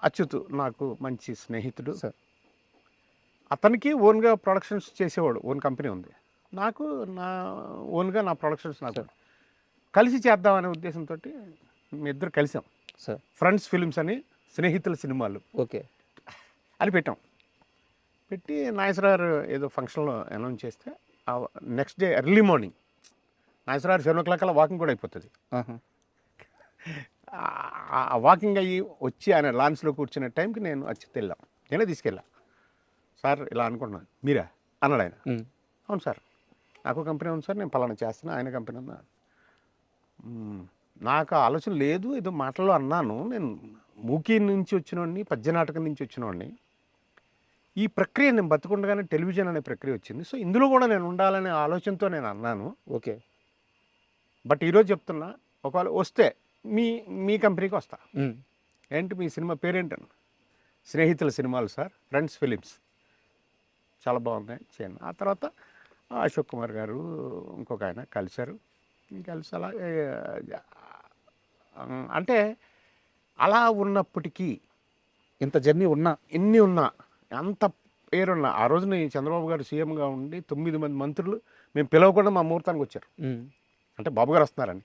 అచ్యుత్ నాకు మంచి స్నేహితుడు. సార్. అతనికి ఓన్గా ప్రొడక్షన్స్ చేసేవాడు, ఓన్ కంపెనీ ఉంది. నాకు నా ఓన్గా నా ప్రొడక్షన్స్ నాకు సార్. కలిసి చేద్దామనే ఉద్దేశంతో మీ ఇద్దరు కలిసాం. సార్. ఫ్రెండ్స్ ఫిల్మ్స్ అని, స్నేహితుల సినిమాలు ఓకే. అని పెట్టాం. పెట్టి నాగేశ్వరరావు ఏదో ఫంక్షన్లో అనౌన్స్ చేస్తే next day early morning Nageswararao 7 o'clock walking కూడా అయిపోతుంది. ఆహా. ఆ వాకింగ్ అయ్యి వచ్చి ఆయన లాంచ్లో కూర్చునే టైంకి నేను అచ్యుత్ వెళ్ళాం. నేనే తీసుకెళ్ళా. సార్ ఇలా అనుకుంటున్నాను, మీరా అన్నాడు ఆయన. అవును సార్, నాకు కంపెనీ ఉంది సార్, నేను పలానా చేస్తున్నా, ఆయన కంపెనీ ఉన్నా. నాకు ఆలోచన లేదు, ఏదో మాటల్లో అన్నాను. నేను మూకీ నుంచి వచ్చినవాడిని, పద్యనాటకం నుంచి వచ్చినవాడిని. ఈ ప్రక్రియ నేను బతుకుండగానే టెలివిజన్ అనే ప్రక్రియ వచ్చింది. సో ఇందులో కూడా నేను ఉండాలనే ఆలోచనతో నేను అన్నాను. ఓకే. బట్ ఈరోజు చెప్తున్నా, ఒకవేళ వస్తే మీ కంపెనీకి వస్తా. ఏంటి మీ సినిమా పేరేంటన్నా? స్నేహితుల సినిమాలు సార్, ఫ్రెండ్స్ ఫిలిమ్స్, చాలా బాగున్నాయి చేయండి. ఆ తర్వాత అశోక్ కుమార్ గారు ఇంకొక ఆయన కలిశారు. కలిసి అలా అంటే అలా ఉన్నప్పటికీ ఇంత జర్నీ ఉన్నా, ఇన్ని ఉన్నా, అంత పేరున్నా, ఆ రోజు నేను చంద్రబాబు గారు సీఎంగా ఉండి 9 మంది మంత్రులు మేము పిలవకుండా మా ముహూర్తానికి వచ్చారు. అంటే బాబు గారు వస్తున్నారని.